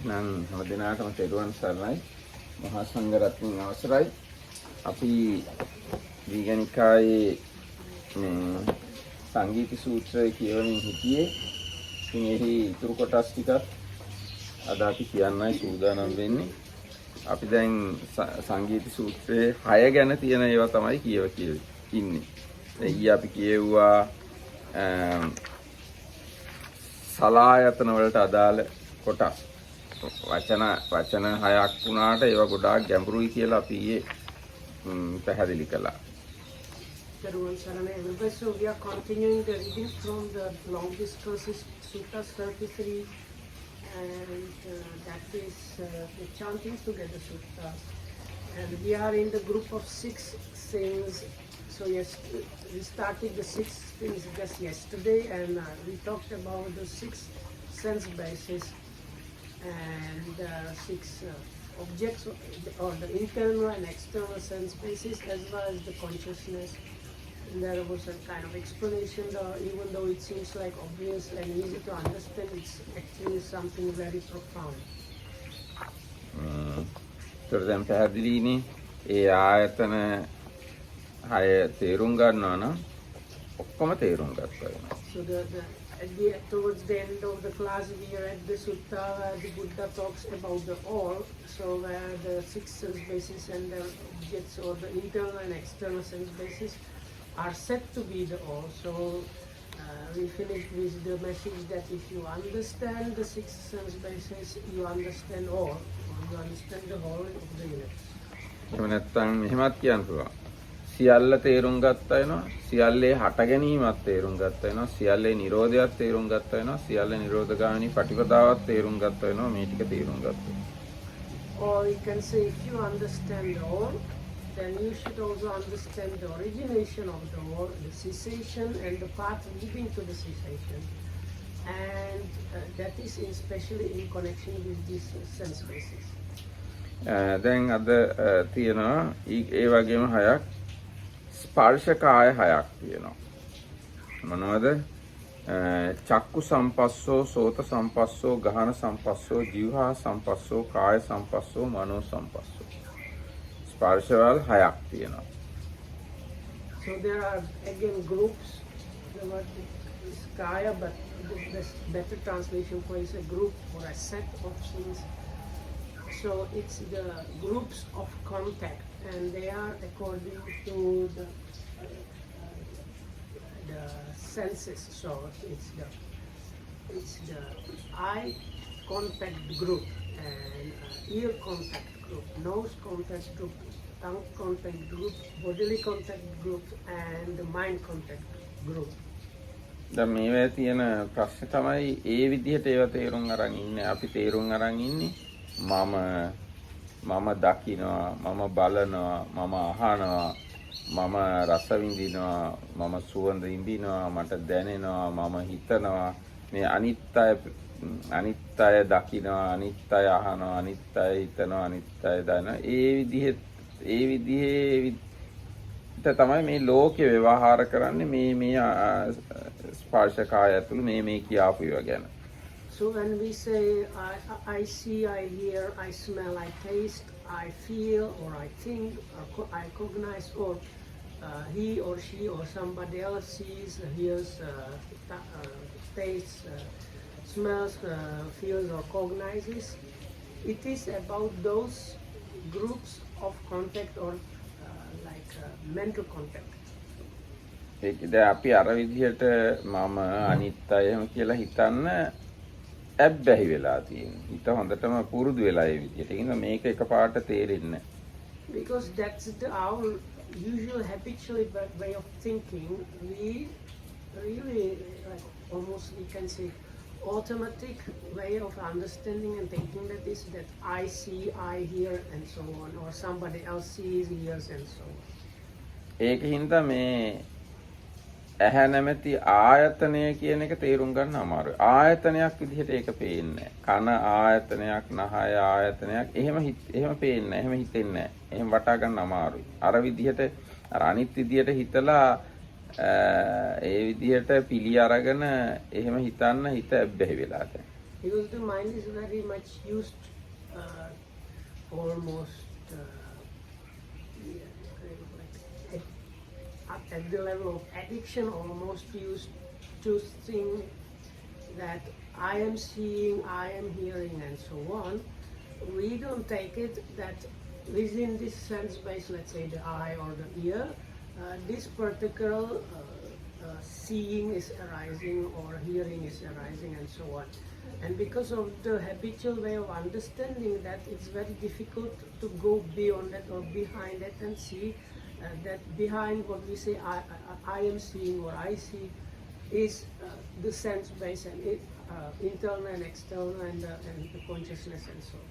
නම් හැම දිනකටම තෙරුවන් සරණයි. මහා සංඝරත්නයන් අවසරයි. අපි දීඝනිකායේ සංගීති සූත්‍රය කියවමින් හිටියේ. ඉතින් එහි ඉතුරු කොටස් ටිකක් අද අපි කියන්නයි සූදානම් වෙන්නේ. අපි දැන් සංගීති සූත්‍රයේ 6 ගැන තියෙන ඒවා තමයි කියව ඉන්නේ. ඊයේ අපි කියෙව්වා සලායතන වලට අදාළ කොටස්. වචන 6ක් වුණාට ඒවා ගොඩාක් ගැඹුරුයි කියලා අපි ඊයේ පැහැදිලි කළා. So we are continuing the reading from the long discourses, Sutta 33, and that is the chanting together sutta. And we are in the group of 6 things. So yes, we started the 6 things just yesterday, and we talked about the 6 sense bases and 6 objects, or the internal and external sense bases, as well as the consciousness. And there was a kind of explanation, even though it seems like obvious and easy to understand, it's actually something very profound. දැන් පැහැදිලිනේ ඒ ආයතන 6 තේරුම් ගන්නවා නම් ඔක්කොම තේරුම් ගත්තා වෙනවා. So towards the end of the class we read the sutta where the Buddha talks about the all, so where the 6 sense bases and the objects, or the internal and external sense bases, are said to be the all. So we finished with the message that if you understand the 6 sense bases, you understand all, or you understand the whole of the universe. එහෙම නැත්නම් මෙහෙමත් කියන්න පුළුවන්. සියල්ල තේරුම් ගත්තා වෙනවා. සියල්ලේ හට ගැනීමත් තේරුම් ගත්තා වෙනවා. සියල්ලේ නිරෝධයත් තේරුම් ගත්තා වෙනවා. සියල්ල නිරෝධගාමිනී පටිපදාවත් තේරුම් ගත්තා වෙනවා. මේ ටික තේරුම් ගත්තා. Or you can say, if you understand all, then you should also understand the origination of the all, the cessation, and the path leading to the cessation. And that is especially in connection with these sense bases. දැන් අද තියෙනවා ඒ වගේම 6ක් ස්පර්ශකාය 6ක් තියෙනවා. මොනවද? චක්කු සම්පස්සෝ, සෝත සම්පස්සෝ, ගහන සම්පස්සෝ, જીවහා සම්පස්සෝ, කාය සම්පස්සෝ, මනෝ සම්පස්සෝ. ස්පර්ශවල 6ක් තියෙනවා. So there are again groups. The word is kaya, but the better translation for is a group or a set of things. So it's the groups of contact, and they are according to the senses. So it's the eye contact group, and ear contact group, nose contact group, tongue contact group, bodily contact group, and the mind contact group. දැන් මේවේ තියෙන ප්‍රශ්නේ තමයි ඒ විදිහට ඒවා තේරුම් අරන් ඉන්නේ. අපි තේරුම් අරන් ඉන්නේ මම දකිනවා, මම බලනවා, මම අහනවා, මම රස විඳිනවා, මම සුවඳ විඳිනවා, මට දැනෙනවා, මම හිතනවා. මේ අනිත්‍ය දකිනවා, අනිත්‍ය අහනවා, අනිත්‍ය හිතනවා, අනිත්‍ය දනවා. ඒ විදිහේ තමයි මේ ලෝකේ ව්‍යවහාර කරන්නේ මේ ස්පර්ශකාය ඇතුළු මේ කියාපු ඒවා ගැන. So when we say I see, I hear, I smell, I taste, I feel, or I think, or I cognize, or he or she or somebody else sees, hears, tastes, smells, feels, or cognizes, it is about those groups of contact, or mental contact. දැන් අපි අර විදිහට මම අනිත්‍යය එහෙම කියලා හිතන්න ඇබ්බැහි වෙලා තියෙනවා. හිත හොඳටම පුරුදු වෙලා ඒ විදිහට. ඒක මේක එකපාරට තේරෙන්නේ නැහැ. Because that's our usual habitual way of thinking. We really almost, we can say, automatic way of understanding and thinking that is that I see, I hear, and so on, or somebody else sees, hears, and so on. ඒකින්ද මේ ඇහැ නැමැති ආයතනය කියන එක තේරුම් ගන්න අමාරුයි. ආයතනයක් විදිහට ඒක පේන්නේ නැහැ. කන ආයතනයක්, නහය ආයතනයක්, එහෙම පේන්නේ නැහැ. එහෙම හිතෙන්නේ නැහැ. එහෙම වටා ගන්න අමාරුයි. අර විදිහට අර අනිත් විදිහට හිතලා ඒ විදිහට පිළි අරගෙන එහෙම හිතන්න හිත ඇබ්බැහි වෙලා Because the mind is very much used, almost at the level of addiction, almost used to think that I am seeing, I am hearing, and so on. We don't take it that within this sense base, let's say the eye or the ear, this particular seeing is arising or hearing is arising and so on. And because of the habitual way of understanding that, it's very difficult to go beyond that or behind it and see that behind what we say I am seeing or I see is the sense base and it, internal and external and the consciousness and so on.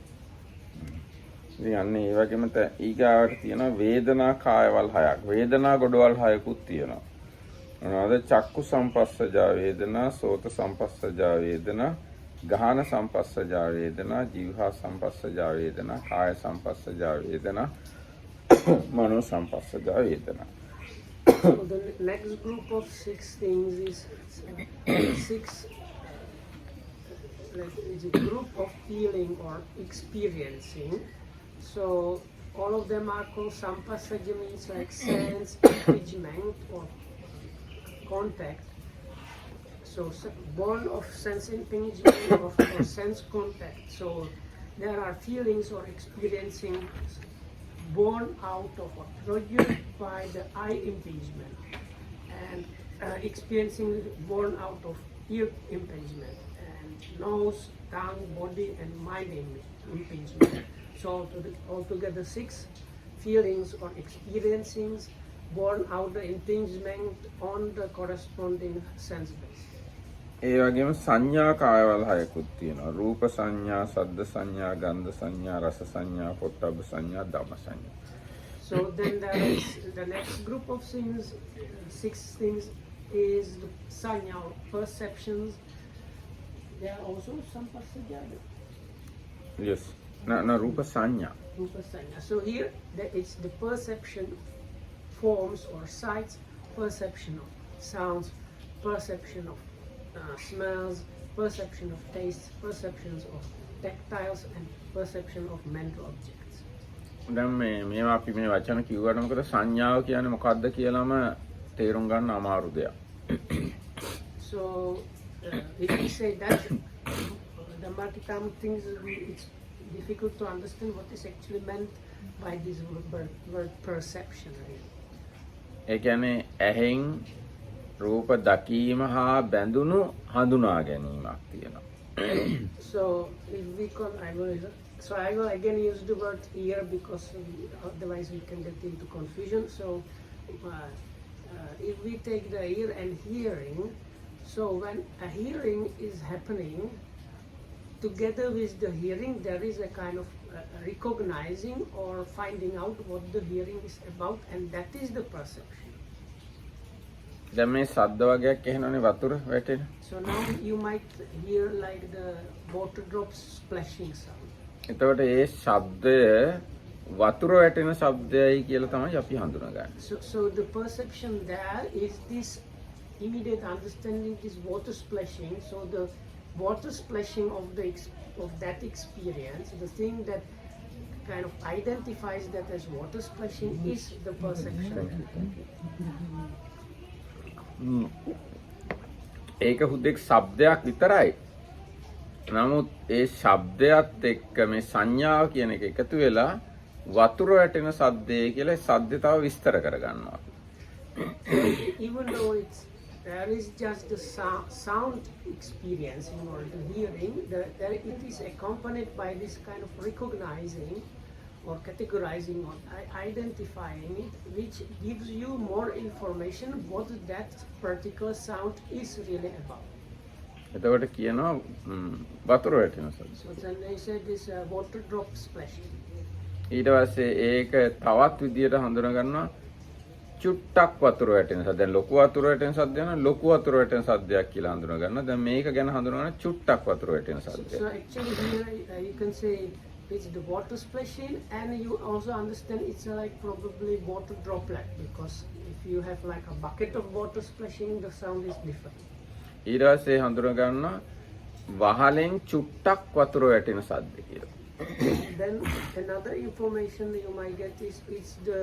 ඉතින් අන්න ඒ වගේම ඊගාවට තියෙනවා වේදනා කායවල් හයක්. වේදනා ගොඩවල් හයකුත් තියෙනවා. මොනවාද? චක්කු සම්පස්සජා වේදනා, සෝත සම්පස්සජා වේදනා, ගාහන සම්පස්සජා වේදනා, ජීවහා සම්පස්සජා වේදනා, කාය සම්පස්සජා වේදනා, මනෝ සම්පස්සජා වේදනා. So the next group of 6 things is 6 is a group of feeling or experiencing. So all of them are called sampassaja, means like sense, engagement or contact. So born of sense impingement or sense contact. So there are feelings or experiencing born out of or produced by the eye impingement, and experiencing born out of ear impingement, and nose, tongue, body, and mind impingement. So altogether 6 feelings or experiencings born out the impingement on the corresponding sense base. ඒ වගේම සංඥා කායවල හයකුත් තියෙනවා. රූප සංඥා, ශබ්ද සංඥා, ගන්ධ සංඥා, රස සංඥා, පොට්ටබ්බ සංඥා, ධම්ම සංඥා. So then there is the next group of things, 6 things is the sanya or perceptions. There are also some passages. Yes. No, rupa sanya. Rupa sanya. So here it's the perception forms or sights, perception of sounds, perception of smells, perception of tastes, perceptions of tactiles, and perception of mental objects. දැන් මේවා අපි මේ වචන කිව්වට මොකද සංඥාව කියන්නේ මොකක්ද කියලාම තේරුම් ගන්න අමාරු දෙයක්. So if we say that the multi-term things, it's difficult to understand what is actually meant by this word perception. ඒ කියන්නේ ඇහෙන් රූප දකීම හා බැඳුණු හඳුනා ගැනීමක් තියෙනවා. So if we I will again use the word ear because otherwise we can get into confusion. So if we take the ear and hearing, so when a hearing is happening, together with the hearing there is a kind of recognizing or finding out what the hearing is about, and that is the perception. දැන් මේ ශබ්ද වගේක් එහෙනනේ වතුර වැටෙන. So now you might hear like the water drops splashing sound. එතකොට ඒ ශබ්දය වතුර වැටෙන ශබ්දයයි කියලා තමයි අපි හඳුනගන්නේ. So the perception there is this immediate understanding, this water splashing. So the water splashing of that experience, the thing that kind of identifies that as water splashing is the perception. ඒක හුදෙක් ශබ්දයක් විතරයි. නමුත් ඒ ශබ්දයත් එක්ක මේ සංඥාව කියන එක එකතු වෙලා වතුර වැටෙන ශබ්දය කියලා ශබ්දය තව විස්තර කරගන්නවා. Even though there is just the sound experiencing or the hearing, it is accompanied by this kind of recognizing or categorizing or identifying it, which gives you more information what that particular sound is really about. එතකොට කියනවා වතුර වැටෙන ශබ්ද. So then they said this water drop splashing. ඊට පස්සේ ඒක තවත් විදියට හඳුනා ගන්නවා චුට්ටක් වතුර වැටෙන ශබ්ද. දැන් ලොකු වතුර වැටෙන ශබ්දය නම් ලොකු වතුර වැටෙන ශබ්දයක් කියලා හඳුනා ගන්නවා. දැන් මේක ගැන හඳුනා ගන්න චුට්ටක් වතුර වැටෙන ශබ්දය. So actually here you can say it's the water splashing, and you also understand it's like probably water droplet, because if you have like a bucket of water splashing, the sound is different. ඊට පස්සේ හඳුනා ගන්නවා වහලෙන් චුට්ටක් වතුර වැටෙන සද්ද කියලා. Then another information you might get is it's the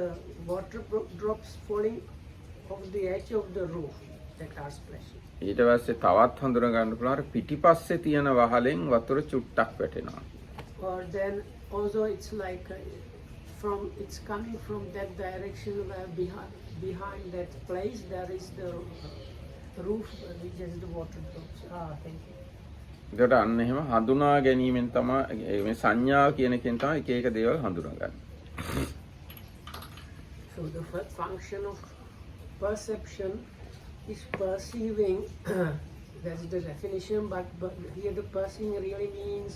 water drops falling off the edge of the roof that are splashing. ඊට පස්සේ තවත් හඳුනා ගන්න පුළුවන් පිටිපස්සේ තියෙන වහලෙන් වතුර චුට්ටක් වැටෙනවා. Or then also it's like it's coming from that direction where behind that place there is the roof which is the water drops. Thank you. ඒකට අන්න එහෙම හඳුනා ගැනීමෙන් තමයි මේ සංඥාව කියන එකෙන් තමයි එක එක දේවල් හඳුනාගන්නේ. So the first function of perception is perceiving. That's the definition, but here the perceiving really means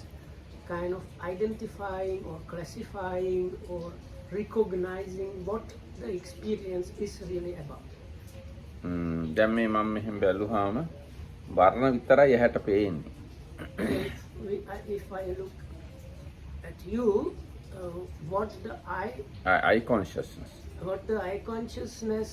kind of identifying or classifying or recognizing what the experience is really about. දැන් මේ මම මෙහෙම බැලුවාම වර්ණ විතරයි එහාට පේන්නේ. If I look at you, what the eye consciousness. What the eye consciousness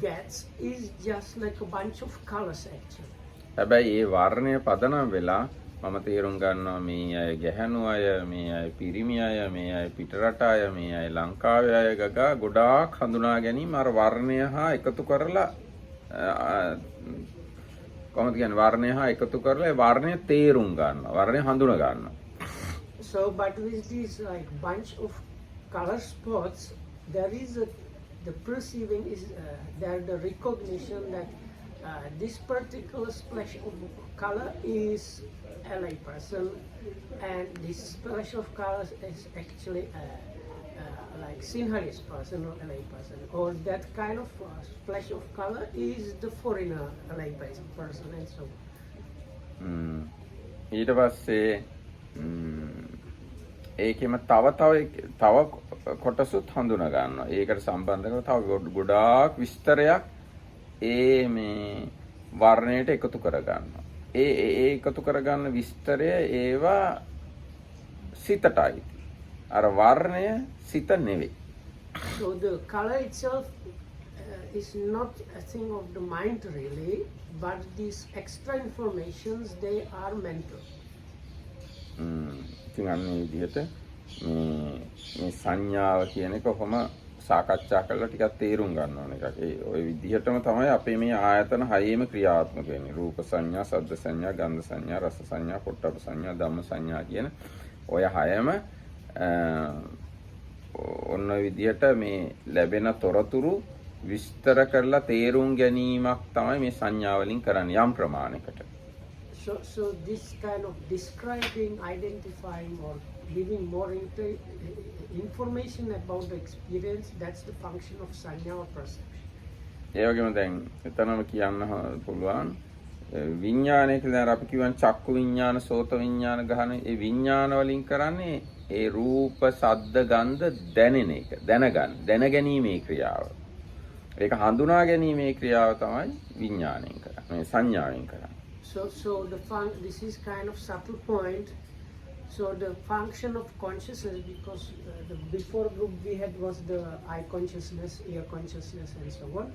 gets is just like a bunch of colors actually. හැබැයි ඒ වර්ණය පදනම් වෙලා මම තේරුම් ගන්නවා මේ අය ගැහැණු අය, මේ අය පිරිමි අය, මේ අය පිටරට අය, මේ අය ලංකාවේ අය ගගා ගොඩාක් හඳුනා ගැනීම අර වර්ණය හා එකතු කරලා කොහොමද කියන්නේ වර්ණය හා එකතු කරලා ඒ වර්ණය තේරුම් ගන්නවා, වර්ණය හඳුනා ගන්නවා. So but with these like bunch of color spots there is the perceiving is there the recognition that this particular splash of color is a lay person and this splash of colors is actually like Sinhalese person or a lay person, or that kind of splash of color is the foreigner a lay person and so on. ඊට පස්සේ ඒකෙම තව කොටසුත් හඳුනා ගන්නවා. ඒකට සම්බන්ධ කරලා තව ගොඩාක් විස්තරයක් ඒ මේ වර්ණයට එකතු කර ගන්නවා. ඒ එකතු කරගන්න විස්තරය ඒවා සිතටයි. අර වර්ණය සිත නෙවෙයි. So the color itself is not a thing of the mind really, but these extra informations they are mental. ඉතින් අන්න මේ විදිහට මේ සංඥාව කියන එක කොහොම සාකච්ඡා කරලා ටිකක් තේරුම් ගන්න ඕන එකක්. ඒ ওই විදිහටම තමයි අපේ මේ ආයතන හයේම ක්‍රියාත්මක වෙන්නේ. රූප සංඥා, ශබ්ද සංඥා, ගන්ධ සංඥා, රස සංඥා, පොට්ටබ්බ සංඥා, ධම්ම සංඥා කියන ඔය හයම ඔන්න ඔය විදිහට මේ ලැබෙන තොරතුරු විස්තර කරලා තේරුම් ගැනීමක් තමයි මේ සංඥා වලින් කරන්නේ යම් ප්‍රමාණයකට. So this kind of describing, identifying or giving more information about the experience, that's the function of sanya or perception. ඒ වගේම දැන් එතනම කියන්න පුළුවන් විඥානය කියලා අපි කියවන චක්කු විඥාන, සෝත විඥාන ගහන ඒ විඥාන වලින් කරන්නේ ඒ රූප, ශබ්ද, ගන්ධ දැනෙන එක, දැනගැනීමේ ක්‍රියාව. ඒක හඳුනා ගැනීමේ ක්‍රියාව තමයි විඥාණයෙන් කරන්නේ. මේ සංඥාවෙන් කරන්නේ. So this is kind of subtle point. So the function of consciousness, because the before group we had was the eye consciousness, ear consciousness, and so on.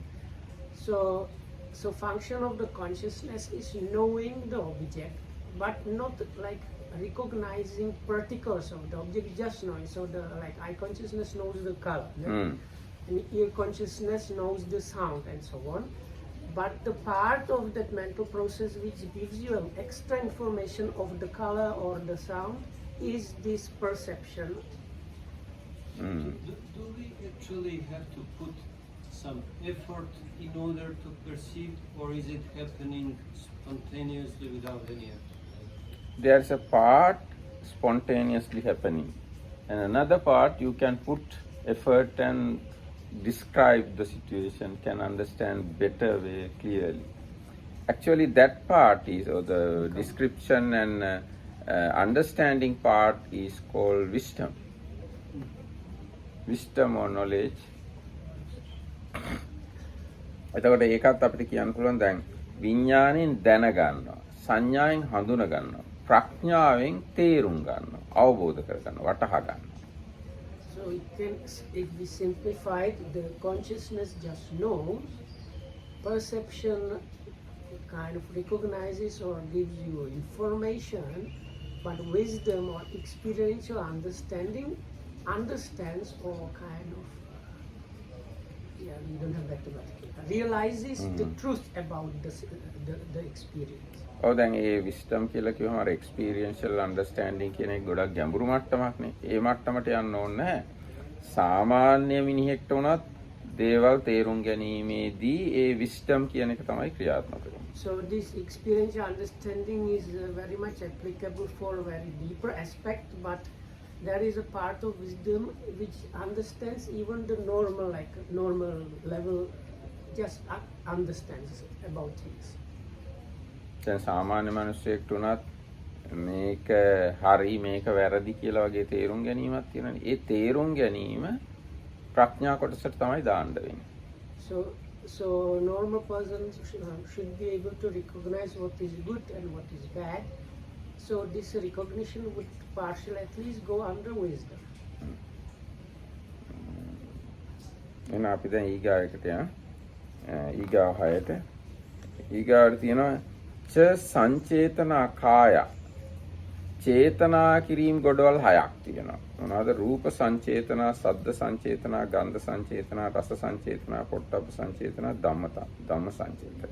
So function of the consciousness is knowing the object, but not like recognizing particles of the object, just knowing. So the like eye consciousness knows the color, and ear consciousness knows the sound, and so on. But the part of that mental process which gives you extra information of the color or the sound is this perception. Do we actually have to put some effort in order to perceive, or is it happening spontaneously without any effort? There's a part spontaneously happening, and another part you can put effort and describe the situation, can understand better way clearly. Actually that part is, or the description and understanding part is called wisdom. Wisdom or knowledge. එතකොට ඒකත් අපිට කියන්න පුළුවන් දැන් විඥාණයෙන් දැනගන්නවා, සංඥාවෙන් හඳුන ගන්නවා, ප්‍රඥාවෙන් තේරුම් ගන්නවා, අවබෝධ කරගන්නවා, වටහා ගන්නවා. So if we simplify, the consciousness just knows, perception kind of recognizes or gives you information, but wisdom or experience or understanding understands or kind of, we don't have that word, realizes the truth about the experience. ඔව් දැන් ඒ wisdom කියලා කිව්වම අර එක්ස්පීරියන්ෂල් understanding කියන එක ගොඩක් ගැඹුරු මට්ටමක්නේ. ඒ මට්ටමට යන්න ඕනේ නැහැ. සාමාන්‍ය මිනිහෙක්ට උනත් දේවල් තේරුම් ගැනීමේදී ඒ විස්ඩම් කියන එක තමයි ක්‍රියාත්මක වෙන්නේ. So this experiential understanding is very much applicable for a very deeper aspect, but there is a part of wisdom which understands even the normal, like normal level, just understands about things. දැන් සාමාන්‍ය මිනිස්සෙක්ට උනත් මේක හරි මේක වැරදි කියලා වගේ තේරුම් ගැනීමක් තියෙනනේ. ඒ තේරුම් ගැනීම ප්‍රඥා කොටසට තමයි දාන්න වෙන්නේ. So normal person should be able to recognize what is good and what is bad. So this recognition would partially at least go under wisdom. එහෙනම් අපි දැන් ඊගාවට යමු. ඊගාව හයට. ඊගාවට තියෙනවා ච සංචේතනා කාය. චේතනා කිරීම ගොඩවල් හයක් තියෙනවා. මොනවාද? රූප සංචේතනා, ශබ්ද සංචේතනා, ගන්ධ සංචේතනා, රස සංචේතනා, පොට්ටබ්බ සංචේතනා, ධම්ම සංචේතනා.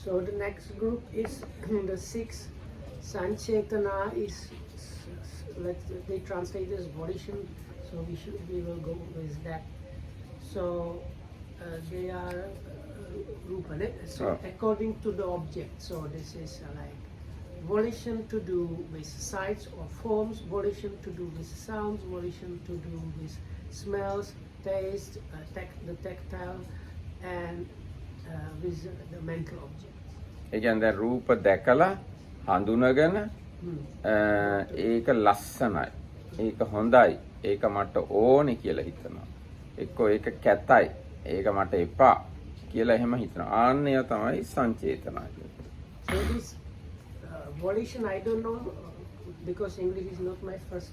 So the next group is the 6 Sanchetana is, they translate as volition, so we will go with that. So they are Rupane, so according to the object. So this is like volition to do with sights or forms, volition to do with sounds, volition to do with smells, taste, the tactile, and with the mental objects. ඒ කියන්නේ දැන් රූප දැකලා හඳුනගෙන ඒක ලස්සනයි, ඒක හොඳයි, ඒක මට ඕනේ කියලා හිතනවා. එක්කෝ ඒක කැතයි, ඒක මට එපා කියලා එහෙම හිතනවා. ආන්නය තමයි සංචේතනා කියන්නේ. So this volition, I don't know, because English is not my first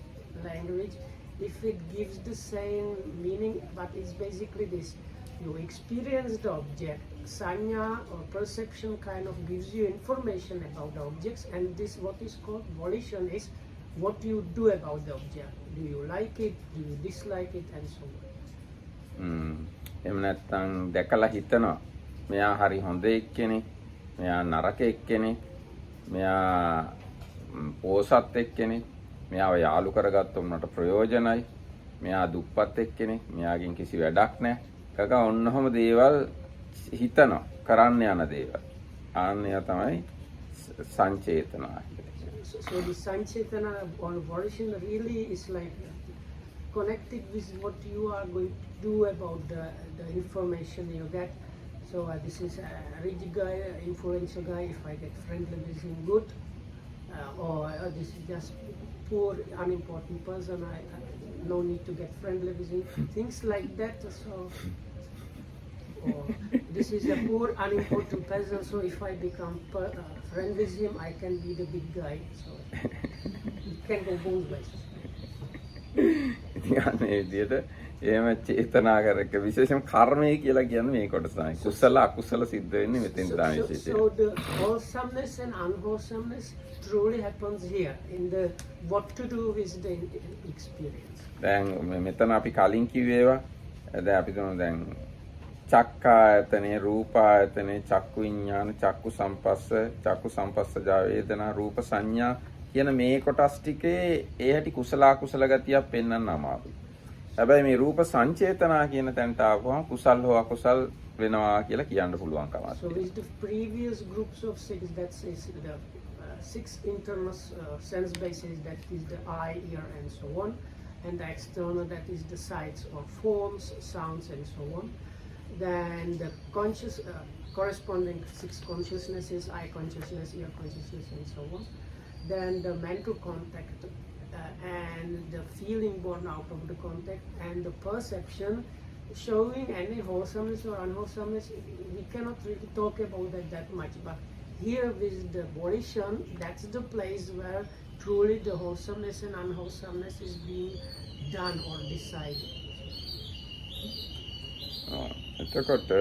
language, if it gives the same meaning, but it's basically this. You experience the object, sanya or perception kind of gives you information about the objects, and this what is called volition is what you do about the object. Do you like it, do you dislike it, and so on. එහෙම නැත්නම් දැකලා හිතනවා මෙයා හරි හොඳ එක්කෙනෙක්, මෙයා නරක එක්කෙනෙක්, මෙයා පෝසත් එක්කෙනෙක්, මෙයාව යාළු කරගත්තොත් මට ප්‍රයෝජනයි, මෙයා දුප්පත් එක්කෙනෙක්, මෙයාගෙන් කිසි වැඩක් නැහැ. කක ඔන්නෝම දේවල් හිතනවා, කරන්න යන දේවල්. ආන්නය තමයි සංචේතනා. So the Sanchetana or volition really is like connected with what you are going to do about the information you get. So this is a rich guy, influential guy, if I get friendly with him, good. Or this is just poor, unimportant person, I no need to get friendly with him. Things like that. So or this is a poor, unimportant person, so if I become friend with him, I can be the big guy. So it can go both ways. ඉතින් අනේ විදියට එහෙම චේතනා කරක විශේෂම කර්මය කියලා කියන්නේ මේ කොටස තමයි. කුසල අකුසල සිද්ධ වෙන්නේ මෙතෙන් තමයි විශේෂයෙන්. So the wholesomeness and unwholesomeness truly happens here in the what to do with the experience. දැන් මෙතන අපි කලින් කිව්වේවා. දැන් අපි තුන දැන් චක්කායතනේ, රූපායතනේ, චක්කු විඤ්ඤාණ, චක්කු සම්පස්සජා වේදනා, රූප සංඥා කියන මේ කොටස් ටිකේ ඒ හැටි කුසල අකුසල ගතියක් පෙන්වන්න අමාරුයි. හැබැයි මේ රූප සංචේතනා කියන තැනට ආවම කුසල් හෝ අකුසල් වෙනවා කියලා කියන්න පුළුවන් කමක්. So with the previous groups of 6, that is the 6 internal sense bases, that is the eye, ear, and so on, and the external, that is the sights or forms, sounds, and so on. Then the corresponding 6 consciousnesses, eye consciousness, ear consciousness, and so on. Then the mental contact and the feeling born out of the contact and the perception showing any wholesomeness or unwholesomeness. We cannot really talk about that much, but here with the volition, that's the place where truly the wholesomeness and unwholesomeness is being done or decided. එතකොට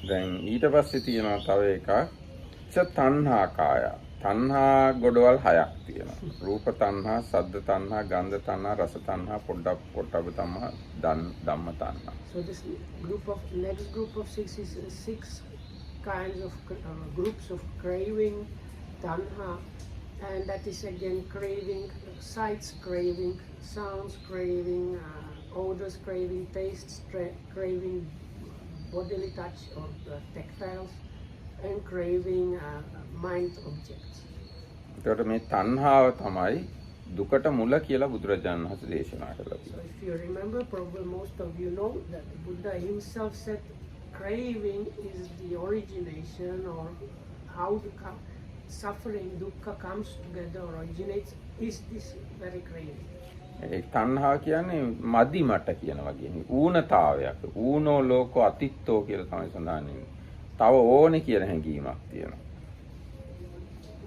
දැන් ඊට පස්සේ තියෙනවා තව එකක් ච තණ්හා කාය. තණ්හා ගොඩවල් 6ක් තියෙනවා. රූප තණ්හා, සද්ද තණ්හා, ගන්ධ තණ්හා, රස තණ්හා, පොට්ටබ්බ තණ්හා, ධම්ම තණ්හා. So this next group of six is six kinds of groups of craving, tanha, and that is again craving sights, craving sounds, craving odors, craving tastes, craving bodily touch or tactiles, and craving mind objects. එතකොට මේ තණ්හාව තමයි දුකට මුල කියලා බුදුරජාණන් වහන්සේ දේශනා කළා. So if you remember, probably most of you know that Buddha himself said craving is the origination, or how the suffering, dukkha comes together, originates, is this very craving. ඒ තණ්හාව කියන්නේ මදි මට කියන වගේ නේ. ඌනතාවයක්. ඌනෝ ලෝකෝ අතිත්තෝ කියලා තමයි සඳහන් වෙන්නේ. තව ඕනේ කියන හැඟීමක් තියෙනවා.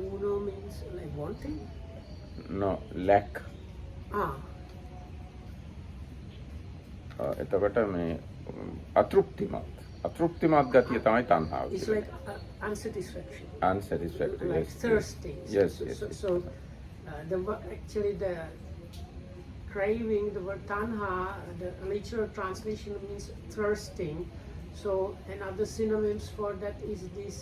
Uno means like wanting? No, lack. එතකොට මේ අතෘප්තිමත් ගතිය තමයි තණ්හාව. It's like unsatisfaction. Unsatisfactory. Like thirsting. Yes. So actually the craving, the word tanha, the literal translation means thirsting. So another synonyms for that is this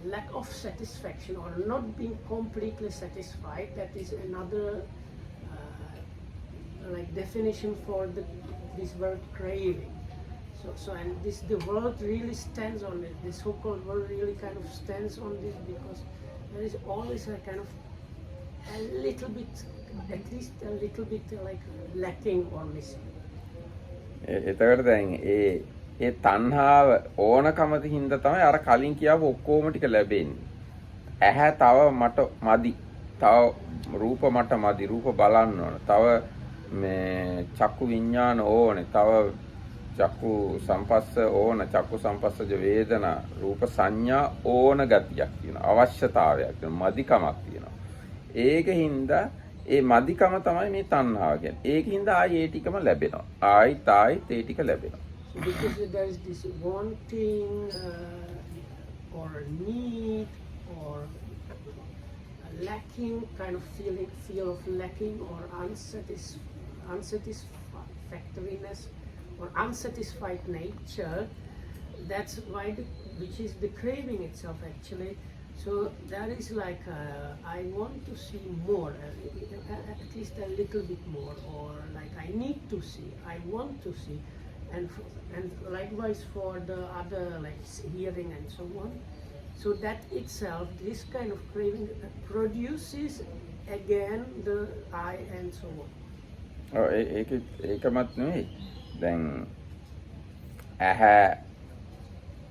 lack of satisfaction, or not being completely satisfied. That is another like definition for this word craving. So and the world really stands on it. The so-called world really kind of stands on this, because there is always a kind of a little bit, at least a little bit like lacking or missing. එතකොට දැන් ඒ තණ්හාව ඕනකමද හින්දා තමයි අර කලින් කියාව ඔක්කොම ටික ලැබෙන්නේ. ඇහැ තව මට මදි. තව රූප මට මදි. රූප බලන්න ඕන. තව මේ චක්කු විඥාන ඕනේ. තව චක්කු සංපස්ස ඕන. චක්කු සංපස්සජ වේදනා, රූප සංඥා ඕන ගතියක් තියෙනවා. අවශ්‍යතාවයක් තියෙනවා. මදිකමක් තියෙනවා. ඒකින්ද ඒ මදිකම තමයි මේ තණ්හාව කියන්නේ. ඒකින්ද ආයි ඒ ටිකම ලැබෙනවා. ආයිත් ඒ ටික ලැබෙනවා. Because there is this wanting or need or lacking kind of feel of lacking or unsatisfactoriness or unsatisfied nature. That's why which is the craving itself actually. So that is like I want to see more, at least a little bit more, or like I need to see, I want to see. And likewise for the other, like hearing and so on. So that itself, this kind of craving produces again the I and so on. ඒකමත් නෙවෙයි. දැන්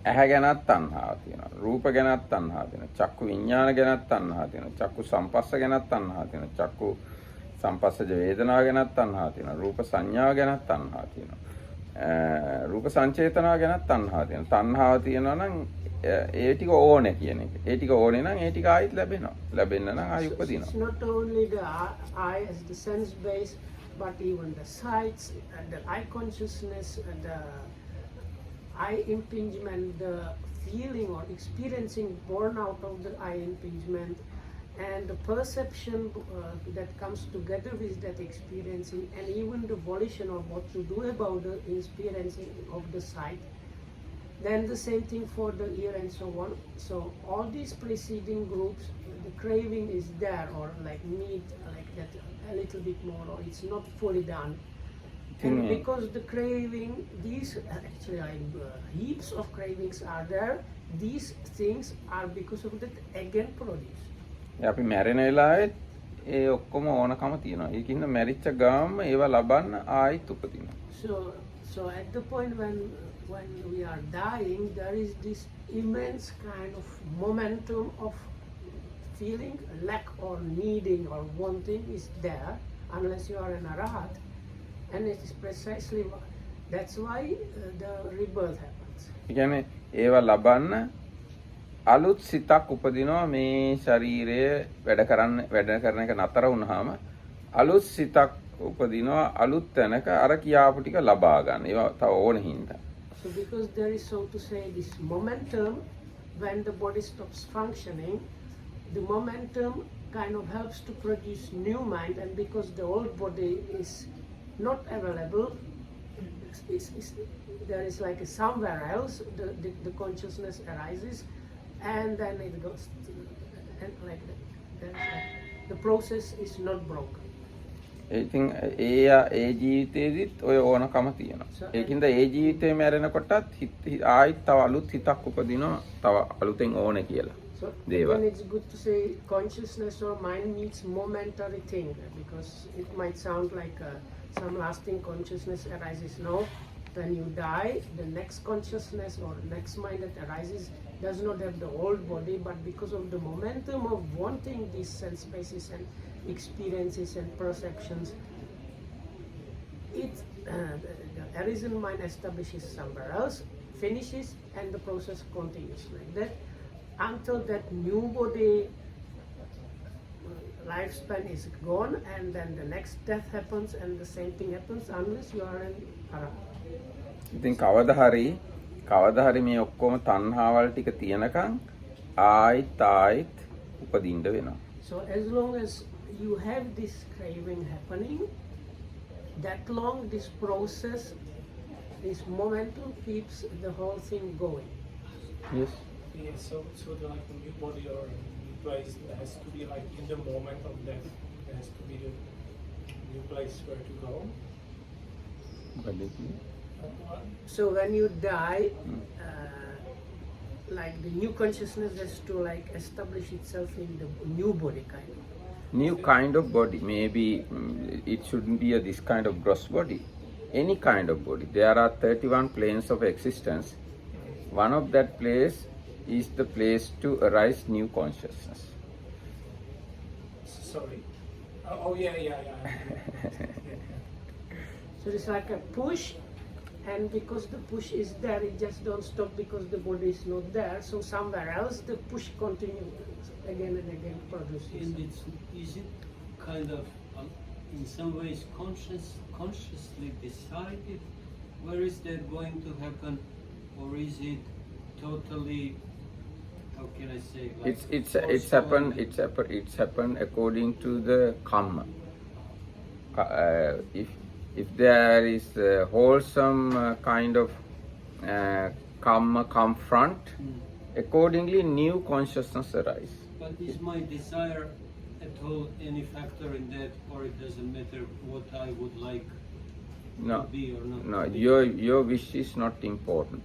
ඇහැ ගැනත් තණ්හාව තියෙනවා. රූප ගැනත් තණ්හාව තියෙනවා. චක්කු විඥාන ගැනත් තණ්හාව තියෙනවා. චක්කු සංපස්ස ගැනත් තණ්හාව තියෙනවා. චක්කු සංපස්සජ වේදනාව ගැනත් තණ්හාව තියෙනවා. රූප සංඥාව ගැනත් තණ්හාව තියෙනවා. රූප සංචේතනාව ගැනත් තණ්හාව තියෙනවා. තණ්හාව තියෙනවා නම් ඒ ටික ඕනේ කියන එක. ඒ ටික ඕනේ නම් ඒ ටික ආයිත් ලැබෙනවා. ලැබෙන්න නම් ආයි උපදිනවා. It's not only the eye as the sense base, but even the sights and the eye consciousness and the eye impingement, the feeling or experiencing born out of the eye impingement, and the perception that comes together with that experiencing, and even the volition of what to do about the experiencing of the sight. Then the same thing for the ear and so on. So all these preceding groups, the craving is there, or like need like that a little bit more, or it's not fully done. And because the craving, these actually heaps of cravings are there. These things are because of that again produced. අපි මැරෙන වෙලාවෙත් ඒ ඔක්කොම ඕනකම තියෙනවා. ඒකින්ද මැරිච්ච ගාම ඒව ලබන්න ආයිත් උපදිනවා. So at the point when we are dying, there is this immense kind of momentum of feeling, lack or needing or wanting is there, unless you are an arahat, and it is precisely that's why the rebirth happens. ඒ කියන්නේ ඒව ලබන්න අලුත් සිතක් උපදිනවා. මේ ශරීරය වැඩ කරන එක නතර වුණාම අලුත් සිතක් උපදිනවා අලුත් තැනක අර කියාපු ටික ලබා ගන්න. ඒවා තව ඕන හින්දා. So because there is, so to say, this momentum, when the body stops functioning, the momentum kind of helps to produce new mind, and because the old body is not available, there is like somewhere else the consciousness arises, and then it goes to, and like that. The process is not broken. ඉතින් ඒ ජීවිතේදීත් ඔය ඕනකම තියෙනවා. ඒකින්ද ඒ ජීවිතේ මැරෙනකොටත් ආයිත් තව අලුත් හිතක් උපදිනවා. තව අලුතෙන් ඕනේ කියලා. So then it's good to say consciousness or mind means momentary thing, because it might sound like some lasting consciousness arises. No, when you die, the next consciousness or next mind that arises does not have the old body, but because of the momentum of wanting these sense spaces and experiences and perceptions, the arisen mind establishes somewhere else, finishes, and the process continues like that until that new body lifespan is gone, and then the next death happens, and the same thing happens unless you are in para. ඉතින් කවදා හරි මේ ඔක්කොම තණ්හාවල් ටික තියනකම් ආයිත් උපදින්න වෙනවා. So as long as you have this craving happening, that long this process, this momentum keeps the whole thing going. Yes. Yeah, so like a new body or a new place, there has to be like in the moment of death, there has to be the new place where to go. So when you die, like the new consciousness has to like establish itself in the new body kind of. New kind of body. Maybe it shouldn't be this kind of gross body. Any kind of body. There are 31 planes of existence. One of that place is the place to arise new consciousness. Sorry. Oh yeah. So it's like a push, and because the push is there, it just don't stop because the body is not there. So somewhere else the push continues again and again produces. And is it kind of in some ways consciously decided where is that going to happen, or is it totally, how can I say, like it's happened according to the karma. If there is a wholesome kind of karma come front, accordingly new consciousness arise. But is my desire at all any factor in that, or it doesn't matter what I would like to be or not? No, your wish is not important.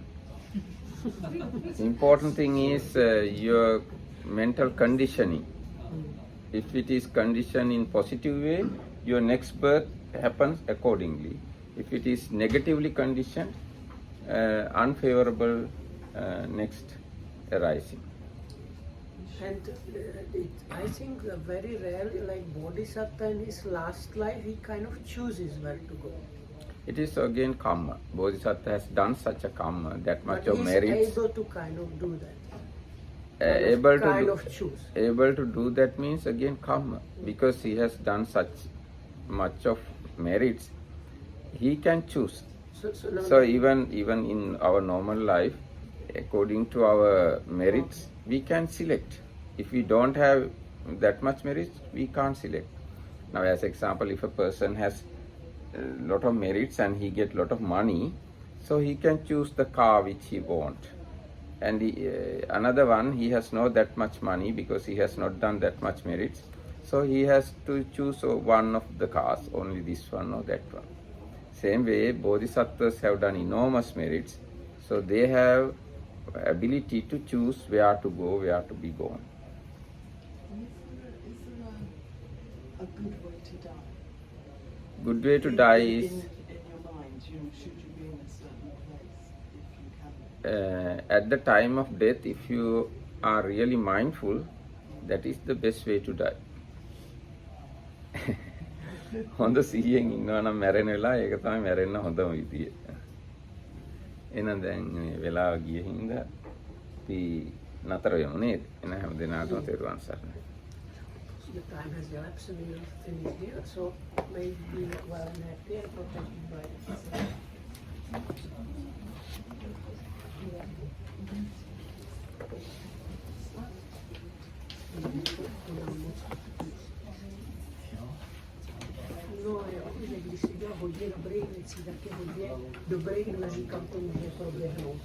Important thing is your mental conditioning. If it is conditioned in positive way, your next birth happens accordingly. If it is negatively conditioned, unfavorable next arising. And I think very rarely, like Bodhisattva in his last life, he kind of chooses where to go. It is again karma. Bodhisattva has done such a karma, that much But of merits. he's able to kind of do that. Choose. Able to do that means again karma, because he has done such much of merits, he can choose. So even in our normal life, according to our merits, we can select. If we don't have that much merits, we can't select. Now, as example, if a person has a lot of merits and he get lot of money, so he can choose the car which he want. And another one, he has not that much money because he has not done that much merits. So he has to choose one of the cars, only this one or that one. Same way, Bodhisattvas have done enormous merits, so they have ability to choose where to go, where to be gone. Is there a good way to die? Good way to die is in your mind. Should you be in a certain place if you can? at the time of death, if you are really mindful, that is the best way to die. හොඳ සිහියෙන් ඉන්නවා නම් මැරෙන වෙලාව ඒක තමයි මැරෙන්න හොඳම විදිය. එහෙනම් දැන් මේ වෙලාව ගිය හින්දා අපි නතර වෙමු නේද? එන හැම දිනකටම තෙරුවන් සරණයි. the time has elapsed and we are finished here, so maybe well in a clear protected by the No, když si dělá hodně dobrých věcí, tak je hodně dobrých, neříkám tomu, že je proběhnou.